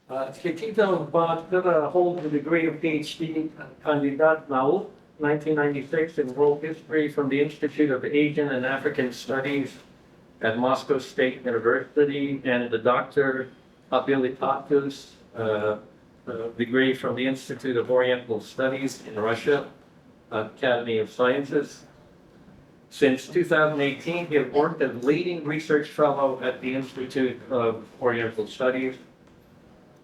Kitinov Baatr holds a degree of PhD Kandidat now, 1996, in World History from the Institute of Asian and African Studies at Moscow State University, and the Doctor Habilitatus degree from the Institute of Oriental Studies in Russia, Academy of Sciences. Since 2018, he has worked as leading research fellow at the Institute of Oriental Studies.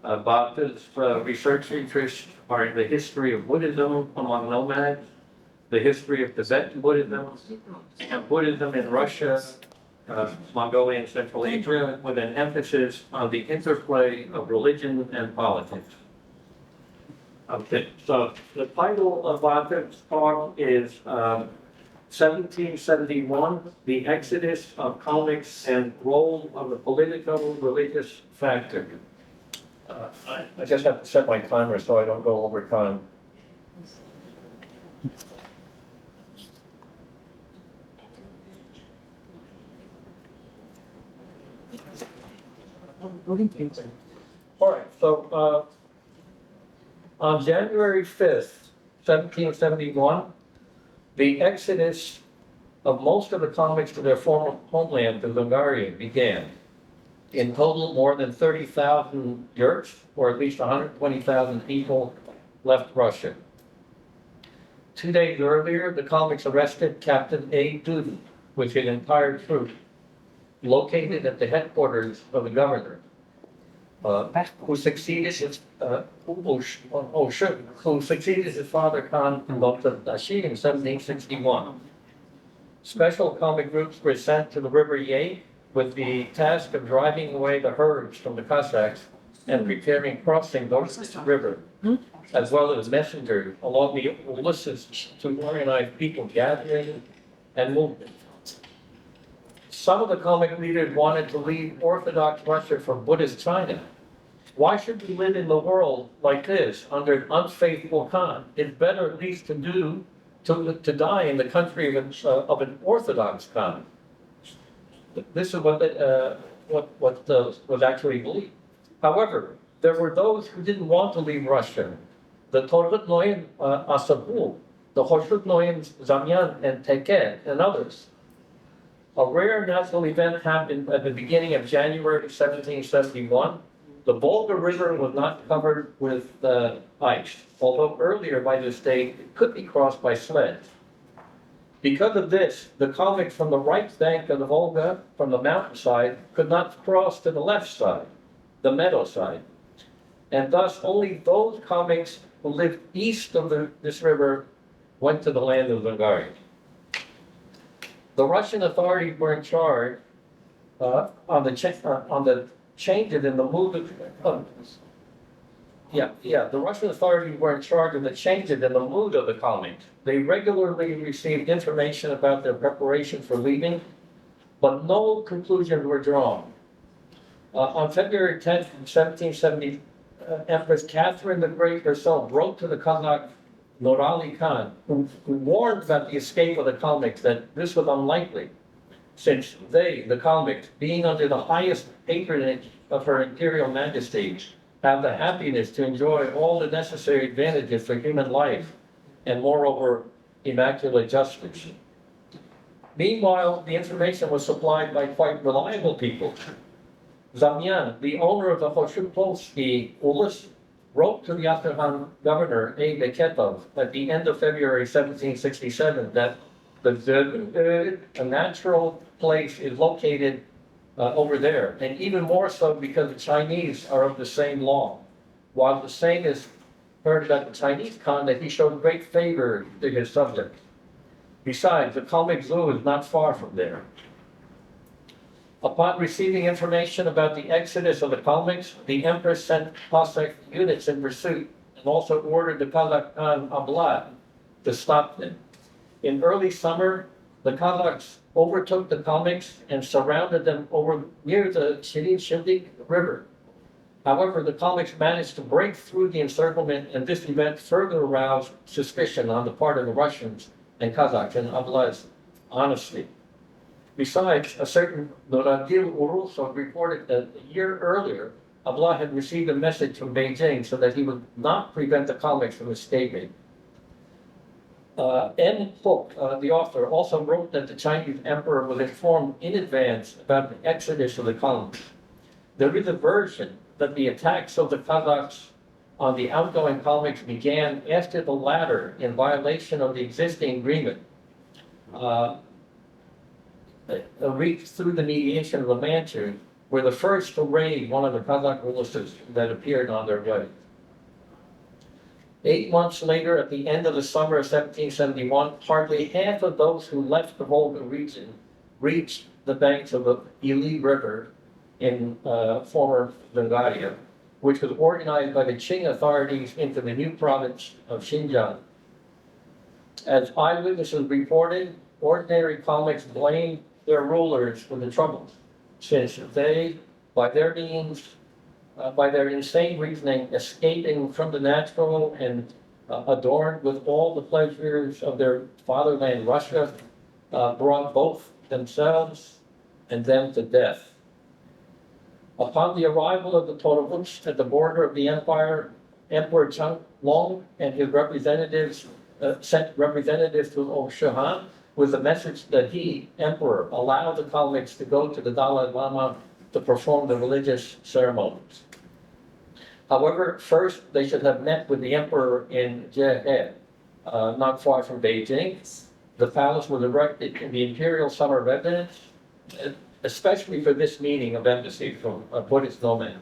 Baatr's research interests are in the history of Buddhism among nomads, the history of Tibetan Buddhism, and Buddhism in Russia, Mongolia, and Central Asia, with an emphasis on the interplay of religion and politics. Okay, so the title of Baatr's talk is 1771, The Exodus of Kalmyks and Role of the Politico-Religious Factor. I just have to set my timer so I don't go over time. All right, so on January 5th, 1771, the exodus of most of the Kalmyks to their former homeland, the Hungaria, began. In total, more than 30,000 yurts, or at least 120,000 people, left Russia. 2 days earlier, the Kalmyks arrested Captain A. Duden with his entire troop, located at the headquarters of the governor, who succeeded his father Khan Dashi in 1761. Special Kalmyk groups were sent to the river Ye with the task of driving away the herds from the Cossacks and preparing crossing the river, as well as messengers along the Ulysses to organize people gathering and movement. Some of the Kalmyk leaders wanted to leave Orthodox Russia for Buddhist China. Why should we live in the world like this under an unfaithful Khan? It's better at least to die in the country of an Orthodox Khan. This is what was actually believed. However, there were those who didn't want to leave Russia. The Torutnoyan Asapul, the Hoshutnoyan Zamyan and Teke, and others. A rare natural event happened at the beginning of January 1771. The Volga River was not covered with ice, although earlier by this date it could be crossed by sleds. Because of this, the Kalmyks from the right bank of the Volga, from the mountainside, could not cross to the left side, the meadow side. And thus only those Kalmyks who lived east of this river went to the land of Hungaria. The Russian authorities were in charge on the changes in the mood of the Russian authorities were in charge of the changes in the mood of the Kalmyks. They regularly received information about their preparation for leaving, but no conclusions were drawn. On February 10th, 1770, Empress Catherine the Great herself wrote to the Kazakh Nurali Khan, who warned about the escape of the Kalmyks, that this was unlikely, since they, the Kalmyks, being under the highest patronage of Her Imperial Majesty, have the happiness to enjoy all the necessary advantages for human life, and moreover, immaculate justice. Meanwhile, the information was supplied by quite reliable people. Zamyan, the owner of the Hoshutpolsky Ulus, wrote to the Astrakhan governor, A. Beketov, at the end of February 1767, that a natural place is located over there, and even more so because the Chinese are of the same law. While the same is heard about the Chinese Khan, that he showed great favor to his subjects. Besides, the Kalmyk Zoo is not far from there. Upon receiving information about the exodus of the Kalmyks, the Empress sent Cossack units in pursuit and also ordered the Kazakh Khan Ablat to stop them. In early summer, the Kazakhs overtook the Kalmyks and surrounded them over near the Shirin-Shindik River. However, the Kalmyks managed to break through the encirclement, and this event further aroused suspicion on the part of the Russians and Kazakhs and Ablat's honesty. Besides, a certain Noradil Urusov reported that a year earlier, Abdullah had received a message from Beijing so that he would not prevent the Kalmyks from escaping. N. Hook, the author, also wrote that the Chinese emperor was informed in advance about the exodus of the Kalmyks. There is a version that the attacks of the Kazakhs on the outgoing Kalmyks began after the latter, in violation of the existing agreement, reached through the mediation of the Manchus, were the first to raid one of the Kazakh militias that appeared on their way. 8 months later, at the end of the summer of 1771, hardly half of those who left the Volga region reached the banks of the Ili River in former Bulgaria, which was organized by the Qing authorities into the new province of Xinjiang. As eyewitnesses reported, ordinary Kalmyks blamed their rulers for the troubles, since they, by their means, by their insane reasoning, escaping from the natural and adorned with all the pleasures of their fatherland, Russia, brought both themselves and them to death. Upon the arrival of the Tolhuks at the border of the empire, Emperor Changlong and his representatives sent representatives to Oshahan with the message that he, emperor, allowed the Kalmyks to go to the Dalai Lama to perform the religious ceremonies. However, first they should have met with the emperor in Jehe, not far from Beijing. The palace was erected in the imperial summer residence, especially for this meeting of embassy from Buddhist nomads.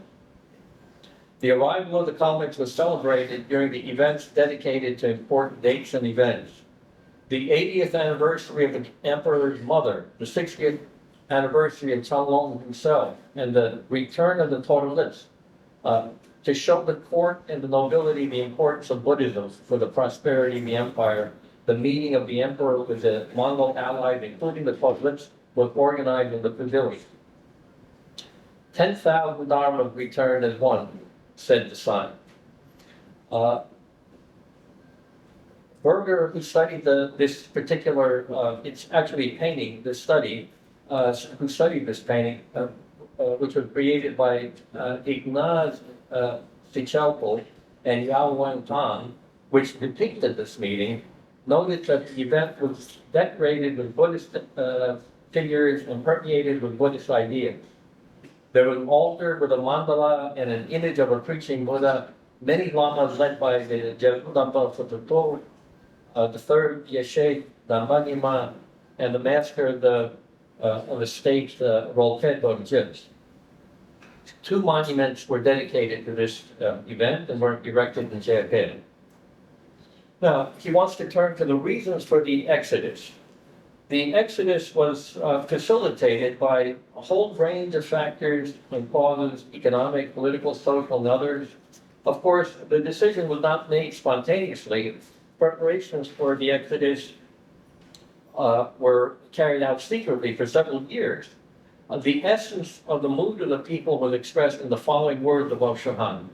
The arrival of the Kalmyks was celebrated during the events dedicated to important dates and events. The 80th anniversary of the emperor's mother, the 60th anniversary of Changlong himself, and the return of the Tolhuks, to show the court and the nobility the importance of Buddhism for the prosperity of the empire. The meeting of the emperor with the Mongol allies, including the Tolhuks, was organized in the pavilion. 10,000 dharma returned as one, said the sign. Berger, who studied this particular, it's actually painting, this study, who studied this painting, which was created by Ignaz Sichelko and Yao Wang Tan, which depicted this meeting, noted that the event was decorated with Buddhist figures and permeated with Buddhist ideas. There was an altar with a mandala and an image of a preaching Buddha, many lamas led by the Jevudamba Fututo, the third Yeshe Dambanima, and the master of the state, Rolfed Bodhijs. 2 monuments were dedicated to this event and were erected in Japan. Now, he wants to turn to the reasons for the exodus. The exodus was facilitated by a whole range of factors and causes, economic, political, social, and others. Of course, the decision was not made spontaneously. Preparations for the exodus were carried out secretly for several years. The essence of the mood of the people was expressed in the following words of Oshahan: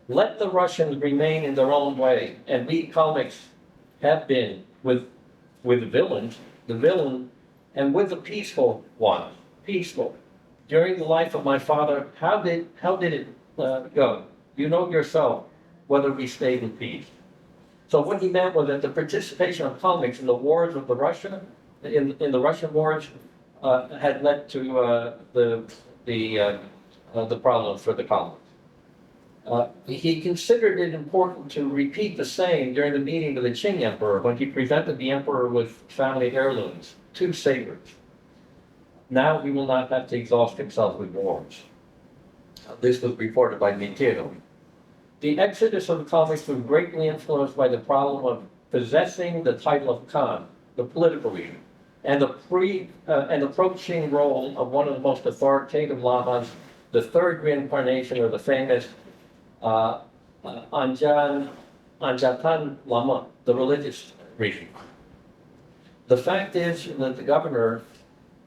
"Let the Russians remain in their own way, and we Kalmyks have been with the villain, and with the peaceful one, peaceful. During the life of my father, how did it go? You know yourself whether we stayed in peace." So what he meant was that the participation of Kalmyks in the wars of in the Russian wars had led to the problem for the Kalmyks. He considered it important to repeat the same during the meeting with the Qing emperor when he presented the emperor with family heirlooms, 2 sabers. Now he will not have to exhaust himself with wars. This was reported by Kitinov. The exodus of the Kalmyks was greatly influenced by the problem of possessing the title of Khan, the political leader, and the approaching role of one of the most authoritative lamas, the 3rd reincarnation of the famous Anjatan Lama, the religious regime. The fact is that the governor,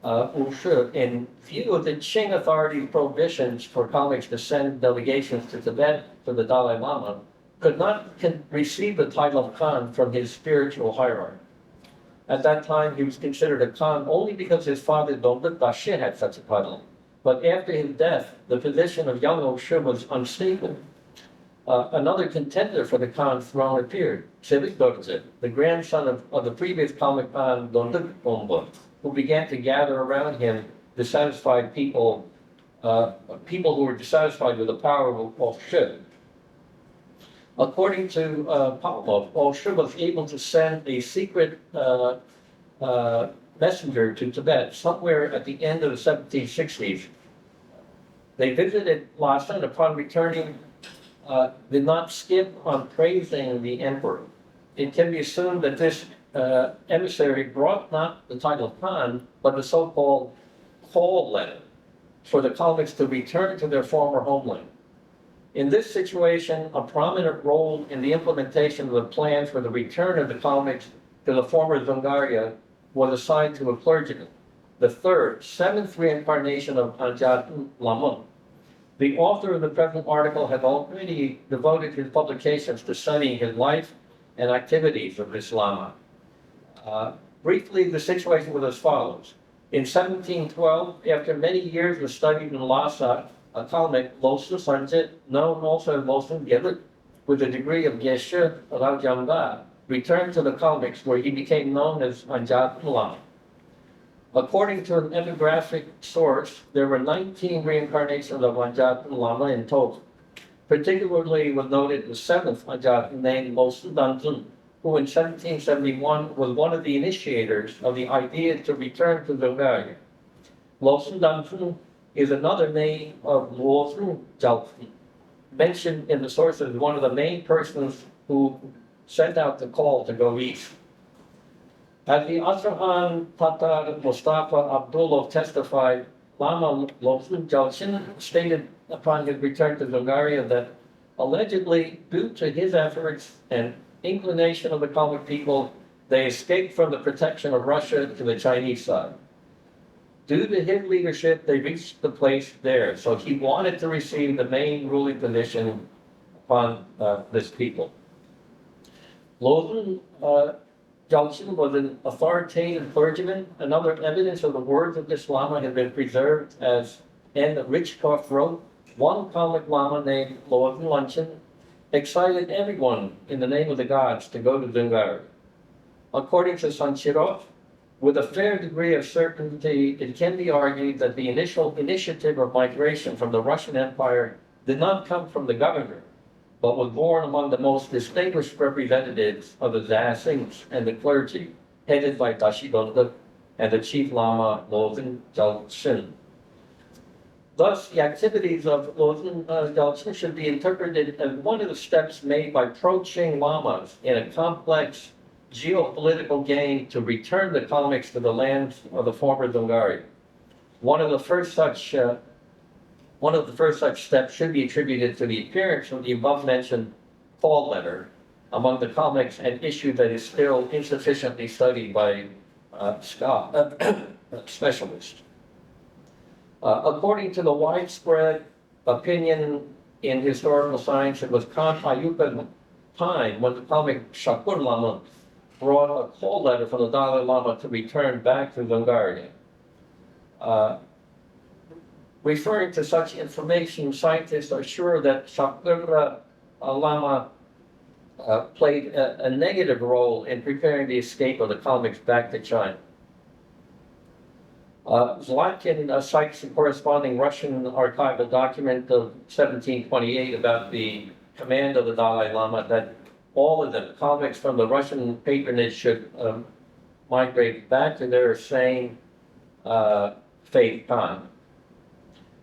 Wu Shi, in view of the Qing authorities' prohibitions for Kalmyks to send delegations to Tibet for the Dalai Lama, could not receive the title of Khan from his spiritual hierarchy. At that time, he was considered a Khan only because his father, Dongdut Dashi, had such a title. but after his death, the position of young Oshu was unstable. Another contender for the Khan's throne appeared, Chivik Dorje, the grandson of the previous Kalmyk Khan Donduk Bomba, who began to gather around him dissatisfied people, people who were dissatisfied with the power of Oshu. According to Pavlov, Oshu was able to send a secret messenger to Tibet somewhere at the end of the 1760s. They visited Lhasa and upon returning did not skip on praising the emperor. It can be assumed that this emissary brought not the title Khan, but the so-called call letter for the Kalmyks to return to their former homeland. In this situation, a prominent role in the implementation of the plans for the return of the Kalmyks to the former Dzungaria was assigned to a clergyman, the seventh reincarnation of Anjat Lama. The author of the present article had already devoted his publications to studying his life and activities of this Lama. Briefly, the situation was as follows. In 1712, after many years of study in Lhasa, a Kalmyk, Losu Sanjit, known also as Losu Gelik, with a degree of Geshe Rajanga, returned to the Kalmyks, where he became known as Anjat Lama. According to an ethnographic source, there were 19 reincarnations of Anjat Lama in total. Particularly was noted the seventh Anjat named Losu Dantun, who in 1771 was one of the initiators of the idea to return to Dzungaria. Losu Dantun is another name of Luozu Jalfun, mentioned in the sources as one of the main persons who sent out the call to go east. As the Astrahan Tatar Mustafa Abdulov testified, Lama Losu Jalshin stated upon his return to Dzungaria that allegedly, due to his efforts and inclination of the Kalmyk people, they escaped from the protection of Russia to the Chinese side. Due to his leadership, they reached the place there. So he wanted to receive the main ruling position upon this people. Losun Jalshin was an authoritative clergyman. Another evidence of the words of this Lama has been preserved as N. Richkoff wrote, one Kalmyk Lama named Losun Lanchin excited everyone in the name of the gods to go to Dzungaria. According to Sanchirov, with a fair degree of certainty, it can be argued that the initial initiative of migration from the Russian Empire did not come from the governor, but was born among the most distinguished representatives of the Zasings and the clergy, headed by Dashi Donduk and the chief Lama Losun Jalshin. Thus, the activities of Losun Jalshin should be interpreted as one of the steps made by pro-Qing Lamas in a complex geopolitical game to return the Kalmyks to the lands of the former Dzungaria. One of the first such steps should be attributed to the appearance of the above-mentioned call letter among the Kalmyks, an issue that is still insufficiently studied by specialists. According to the widespread opinion in historical science, it was Khan Ayupa's time when the Kalmyk Shakur Lama brought a call letter from the Dalai Lama to return back to Dzungaria. Referring to such information, scientists are sure that Shakur Lama played a negative role in preparing the escape of the Kalmyks back to China. Zlatkin cites a corresponding Russian archival document of 1728 about the command of the Dalai Lama that all of them, Kalmyks from the Russian patronage, should migrate back to their same faith Khan.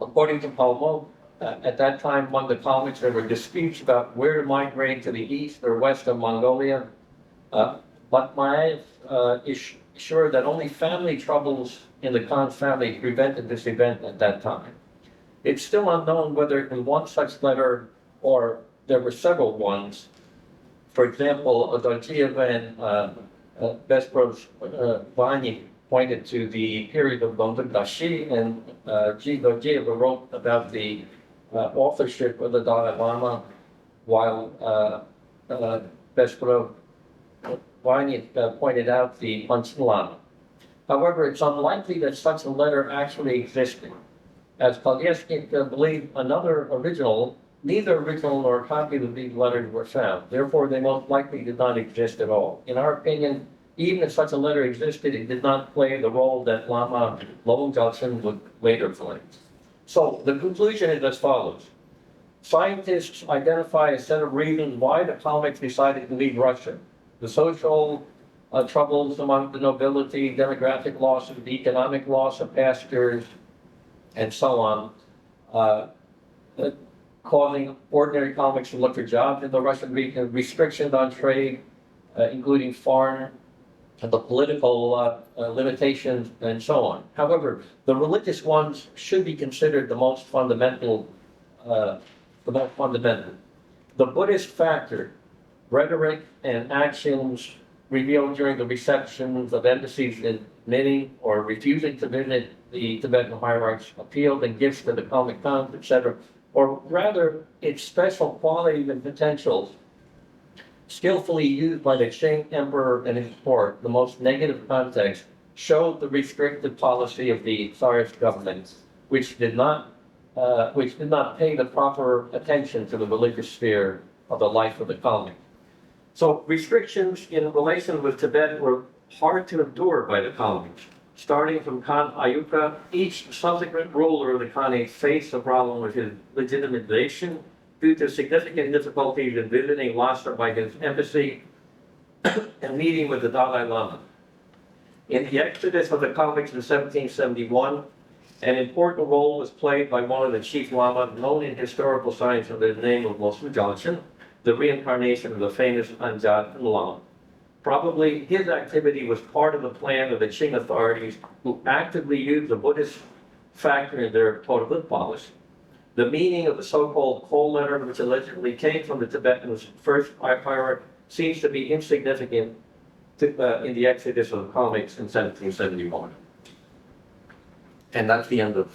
According to Palmo, at that time among the Kalmyks there were disputes about where to migrate to the east or west of Mongolia. But Maiev is sure that only family troubles in the Khan's family prevented this event at that time. It's still unknown whether in one such letter or there were several ones. For example, Adolchiev and Besbrov's Vani pointed to the period of Donduk Dashi, and Adolchiev wrote about the authorship of the Dalai Lama, while Besbrov Vani pointed out the Panchen Lama. However, it's unlikely that such a letter actually existed, as Kalmyks believed neither original nor copy of these letters were found. Therefore, they most likely did not exist at all. In our opinion, even if such a letter existed, it did not play the role that Lama Lowell Johnson would later play. So the conclusion is as follows. Scientists identify a set of reasons why the Kalmyks decided to leave Russia. The social troubles among the nobility, demographic losses, the economic loss of pastures, and so on, causing ordinary Kalmyks to look for jobs in the Russian region, restrictions on trade, including foreign, the political limitations, and so on. However, the religious ones should be considered the most fundamental. The Buddhist factor, rhetoric and actions revealed during the receptions of embassies admitting or refusing to visit the Tibetan hierarchs, appealed and gifts to the Kalmyk Khans, etc., or rather its special qualities and potentials skillfully used by the Qing emperor and his court, the most negative context, showed the restrictive policy of the Tsarist government, which did not pay the proper attention to the religious sphere of the life of the Kalmyk. So restrictions in relation with Tibet were hard to endure by the Kalmyks. Starting from Khan Ayuka, each subsequent ruler of the Khanate faced a problem with his legitimization due to significant difficulties in visiting Lhasa by his embassy and meeting with the Dalai Lama. In the exodus of the Kalmyks in 1771, an important role was played by one of the chief lama known in historical science under the name of Losu Johnson, the reincarnation of the famous Anjat Lama. Probably his activity was part of the plan of the Qing authorities who actively used the Buddhist factor in their total policy. The meaning of the so-called coal letter, which allegedly came from the Tibetans' first hierarch, seems to be insignificant in the exodus of the Kalmyks in 1771. And that's the end of